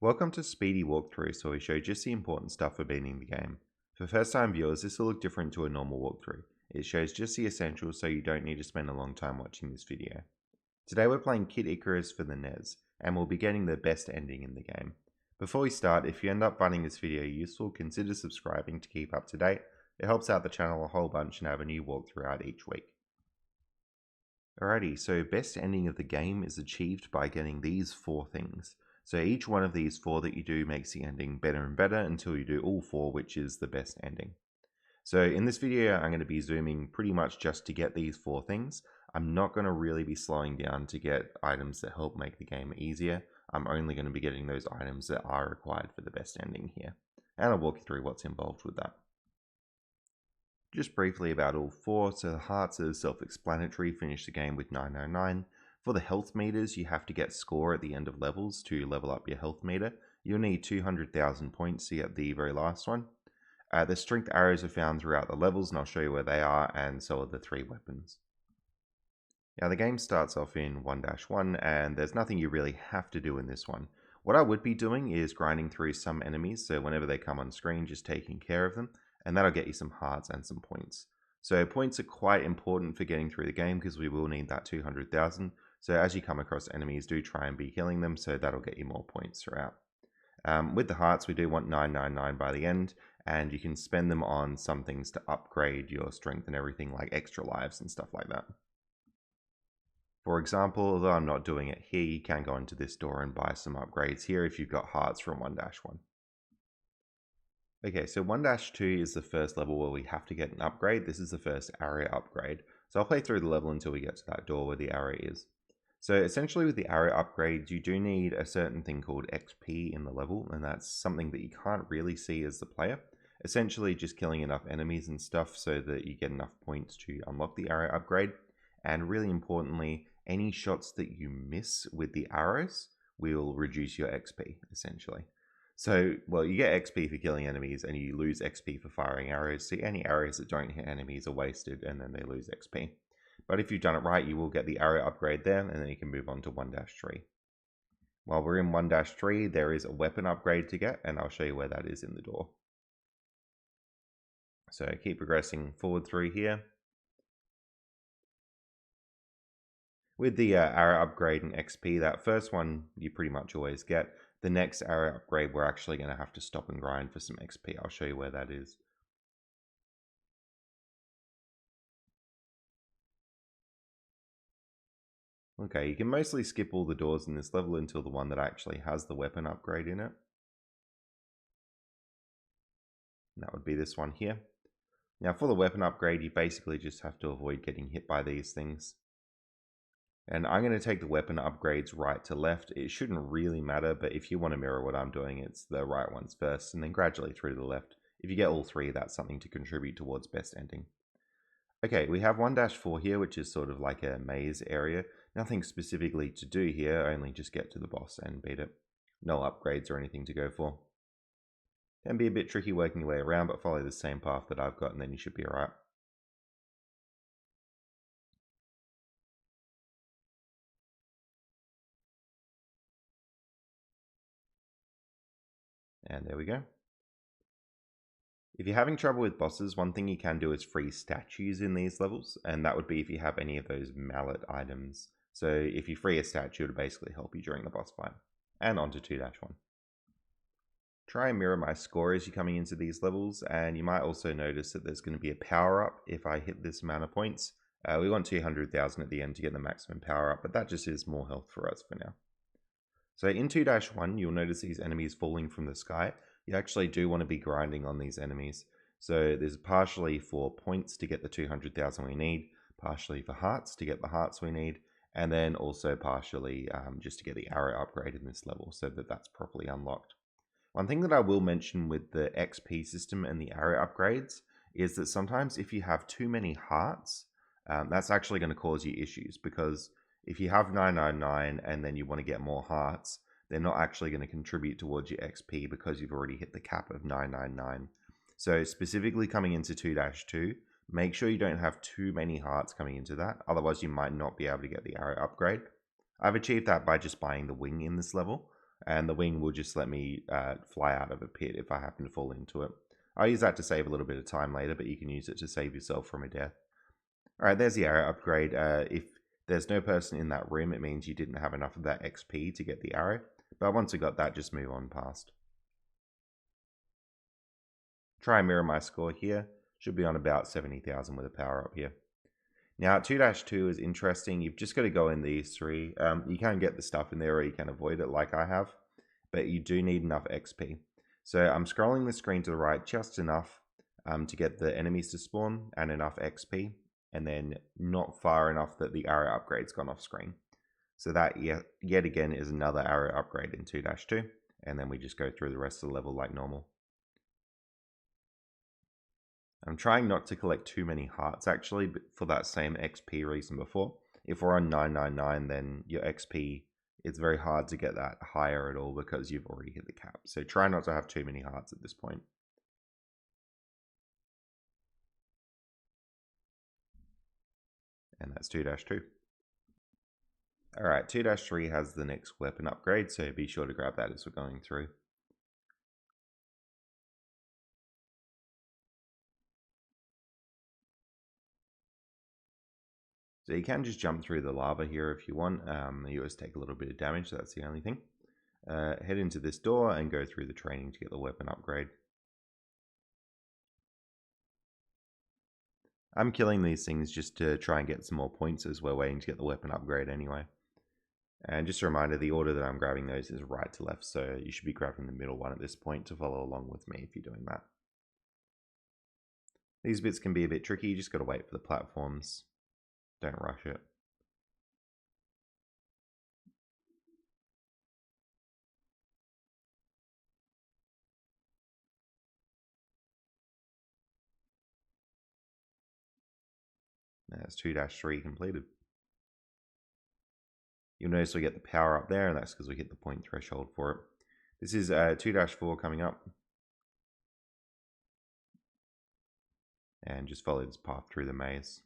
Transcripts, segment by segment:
Welcome to Speedy Walkthrough, so we show just the important stuff for beating the game. For first time viewers, this will look different to a normal walkthrough. It shows just the essentials, so you don't need to spend a long time watching this video. Today we're playing Kid Icarus for the NES, and we'll be getting the best ending in the game. Before we start, if you end up finding this video useful, consider subscribing to keep up to date. It helps out the channel a whole bunch and have a new walkthrough out each week. Alrighty, so best ending of the game is achieved by getting these 4 things. So each one of these 4 that you do makes the ending better and better until you do all 4, which is the best ending. So in this video, I'm going to be zooming pretty much just to get these 4 things. I'm not going to really be slowing down to get items that help make the game easier. I'm only going to be getting those items that are required for the best ending here. And I'll walk you through what's involved with that. Just briefly about all 4, so the hearts are self-explanatory, finish the game with 999. For the health meters, you have to get score at the end of levels to level up your health meter. You'll need 200,000 points to get the very last one. The strength arrows are found throughout the levels, and I'll show you where they are, and so are the 3 weapons. Now the game starts off in 1-1, and there's nothing you really have to do in this one. What I would be doing is grinding through some enemies, so whenever they come on screen, just taking care of them, and that'll get you some hearts and some points. So points are quite important for getting through the game because we will need that 200,000. So as you come across enemies, do try and be killing them, so that'll get you more points throughout. With the hearts, we do want 999 by the end, and you can spend them on some things to upgrade your strength and everything, like extra lives and stuff like that. For example, although I'm not doing it here, you can go into this door and buy some upgrades here if you've got hearts from 1-1. Okay, so 1-2 is the first level where we have to get an upgrade. This is the first area upgrade. So I'll play through the level until we get to that door where the area is. So essentially with the area upgrades, you do need a certain thing called XP in the level, and that's something that you can't really see as the player. Essentially just killing enough enemies and stuff so that you get enough points to unlock the area upgrade. And really importantly, any shots that you miss with the arrows will reduce your XP, essentially. So, well, you get XP for killing enemies, and you lose XP for firing arrows. So any arrows that don't hit enemies are wasted, and then they lose XP. But if you've done it right, you will get the area upgrade there, and then you can move on to 1-3. While we're in 1-3, there is a weapon upgrade to get, and I'll show you where that is in the door. So keep progressing forward through here. With the area upgrade and XP, that first one you pretty much always get. The next area upgrade, we're actually going to have to stop and grind for some XP. I'll show you where that is. Okay, you can mostly skip all the doors in this level until the one that actually has the weapon upgrade in it. And that would be this one here. Now for the weapon upgrade, you basically just have to avoid getting hit by these things. And I'm going to take the weapon upgrades right to left. It shouldn't really matter, but if you want to mirror what I'm doing, it's the right ones first, and then gradually through to the left. If you get all 3, that's something to contribute towards best ending. Okay, we have 1-4 here, which is sort of like a maze area. Nothing specifically to do here, only just get to the boss and beat it. No upgrades or anything to go for. Can be a bit tricky working your way around, but follow the same path that I've got and then you should be alright. And there we go. If you're having trouble with bosses, one thing you can do is free statues in these levels, and that would be if you have any of those mallet items. So if you free a statue, it'll basically help you during the boss fight. And on to 2-1. Try and mirror my score as you're coming into these levels, and you might also notice that there's going to be a power up if I hit this amount of points. We want 200,000 at the end to get the maximum power up, but that just is more health for us for now. So in 2-1, you'll notice these enemies falling from the sky. You actually do want to be grinding on these enemies. So there's partially for points to get the 200,000 we need, partially for hearts to get the hearts we need, and then also partially just to get the arrow upgrade in this level so that that's properly unlocked. One thing that I will mention with the XP system and the arrow upgrades is that sometimes if you have too many hearts, that's actually going to cause you issues, because if you have 999 and then you want to get more hearts, they're not actually going to contribute towards your XP because you've already hit the cap of 999. So specifically coming into 2-2, make sure you don't have too many hearts coming into that, otherwise you might not be able to get the arrow upgrade. I've achieved that by just buying the wing in this level, and the wing will just let me fly out of a pit if I happen to fall into it. I use that to save a little bit of time later, but you can use it to save yourself from a death. Alright, there's the arrow upgrade. If there's no person in that room, it means you didn't have enough of that XP to get the arrow. But once you got that, just move on past. Try and mirror my score here. Should be on about 70,000 with a power up here. Now, 2-2 is interesting. You've just got to go in these three. You can get the stuff in there or you can avoid it like I have. But you do need enough XP. So I'm scrolling the screen to the right just enough to get the enemies to spawn and enough XP. And then not far enough that the arrow upgrade's gone off screen. So that yet again is another arrow upgrade in 2-2. And then we just go through the rest of the level like normal. I'm trying not to collect too many hearts actually, but for that same XP reason before. If we're on 999, then your XP, it's very hard to get that higher at all because you've already hit the cap. So try not to have too many hearts at this point. And that's 2-2. Alright, 2-3 has the next weapon upgrade, so be sure to grab that as we're going through. So you can just jump through the lava here if you want. You always take a little bit of damage, so that's the only thing. Head into this door and go through the training to get the weapon upgrade. I'm killing these things just to try and get some more points as we're waiting to get the weapon upgrade anyway. And just a reminder, the order that I'm grabbing those is right to left, so you should be grabbing the middle one at this point to follow along with me if you're doing that. These bits can be a bit tricky, you just got to wait for the platforms. Don't rush it. That's 2-3 completed. You'll notice we get the power up there, and that's because we hit the point threshold for it. This is 2-4 coming up. And just follow this path through the maze.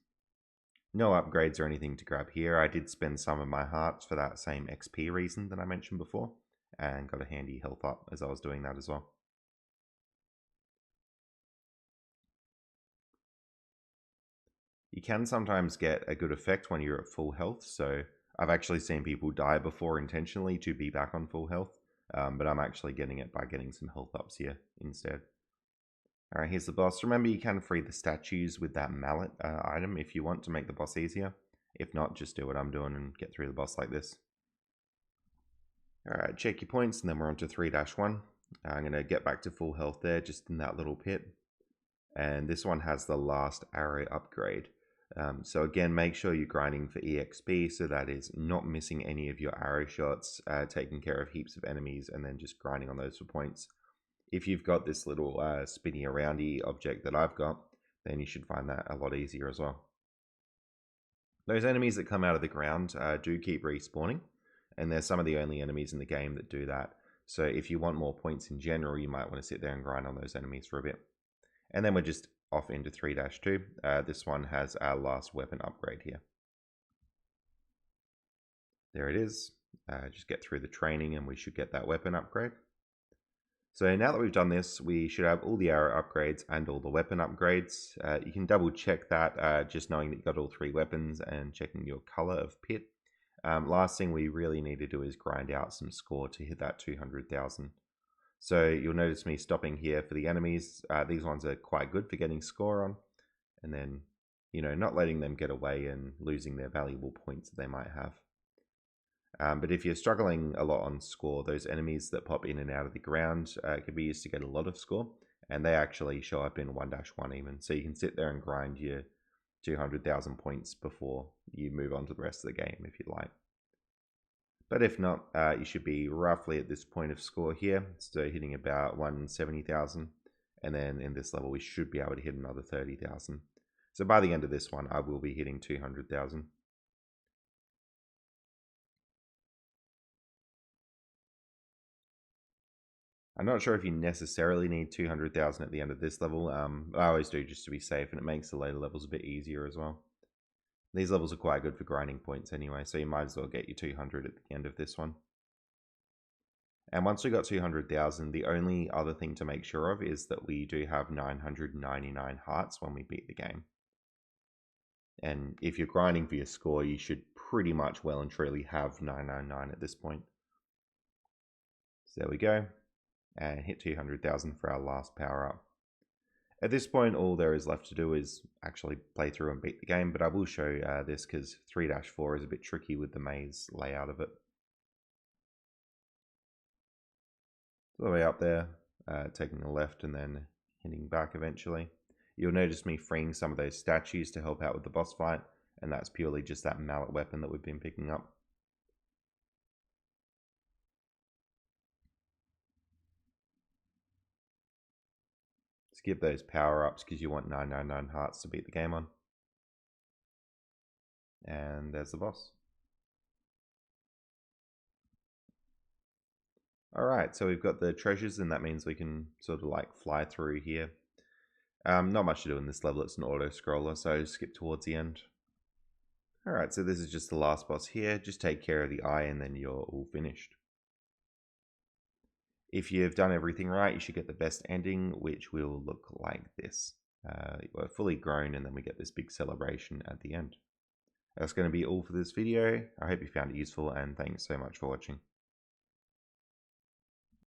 No upgrades or anything to grab here. I did spend some of my hearts for that same XP reason that I mentioned before, and got a handy health up as I was doing that as well. You can sometimes get a good effect when you're at full health, so I've actually seen people die before intentionally to be back on full health, but I'm actually getting it by getting some health ups here instead. Alright, here's the boss. Remember, you can free the statues with that mallet item if you want to make the boss easier. If not, just do what I'm doing and get through the boss like this. Alright, check your points, and then we're on to 3-1. I'm going to get back to full health there, just in that little pit. And this one has the last arrow upgrade. So again, make sure you're grinding for EXP, so that is not missing any of your arrow shots, taking care of heaps of enemies, and then just grinding on those for points. If you've got this little spinny aroundy object that I've got, then you should find that a lot easier as well. Those enemies that come out of the ground do keep respawning, and they're some of the only enemies in the game that do that. So if you want more points in general, you might want to sit there and grind on those enemies for a bit. And then we're just off into 3-2. This one has our last weapon upgrade here. There it is. Just get through the training and we should get that weapon upgrade. So now that we've done this, we should have all the arrow upgrades and all the weapon upgrades. You can double check that just knowing that you got all three weapons and checking your color of pit. Last thing we really need to do is grind out some score to hit that 200,000. So you'll notice me stopping here for the enemies. These ones are quite good for getting score on. And then, not letting them get away and losing their valuable points that they might have. But if you're struggling a lot on score, those enemies that pop in and out of the ground can be used to get a lot of score. And they actually show up in 1-1 even. So you can sit there and grind your 200,000 points before you move on to the rest of the game if you like. But if not, you should be roughly at this point of score here. So hitting about 170,000. And then in this level, we should be able to hit another 30,000. So by the end of this one, I will be hitting 200,000. I'm not sure if you necessarily need 200,000 at the end of this level. I always do just to be safe, and it makes the later levels a bit easier as well. These levels are quite good for grinding points anyway, so you might as well get your 200 at the end of this one. And once we got 200,000, the only other thing to make sure of is that we do have 999 hearts when we beat the game. And if you're grinding for your score, you should pretty much well and truly have 999 at this point. So there we go. And hit 200,000 for our last power up. At this point, all there is left to do is actually play through and beat the game, but I will show this because 3-4 is a bit tricky with the maze layout of it. All the way up there, taking the left and then hitting back eventually. You'll notice me freeing some of those statues to help out with the boss fight, and that's purely just that mallet weapon that we've been picking up. Skip those power-ups because you want 999 hearts to beat the game on. And there's the boss. Alright, so we've got the treasures, and that means we can sort of like fly through here. Not much to do in this level, it's an auto-scroller, so skip towards the end. Alright, so this is just the last boss here. Just take care of the eye and then you're all finished. If you've done everything right, you should get the best ending, which will look like this. We're fully grown and then we get this big celebration at the end. That's going to be all for this video. I hope you found it useful and thanks so much for watching.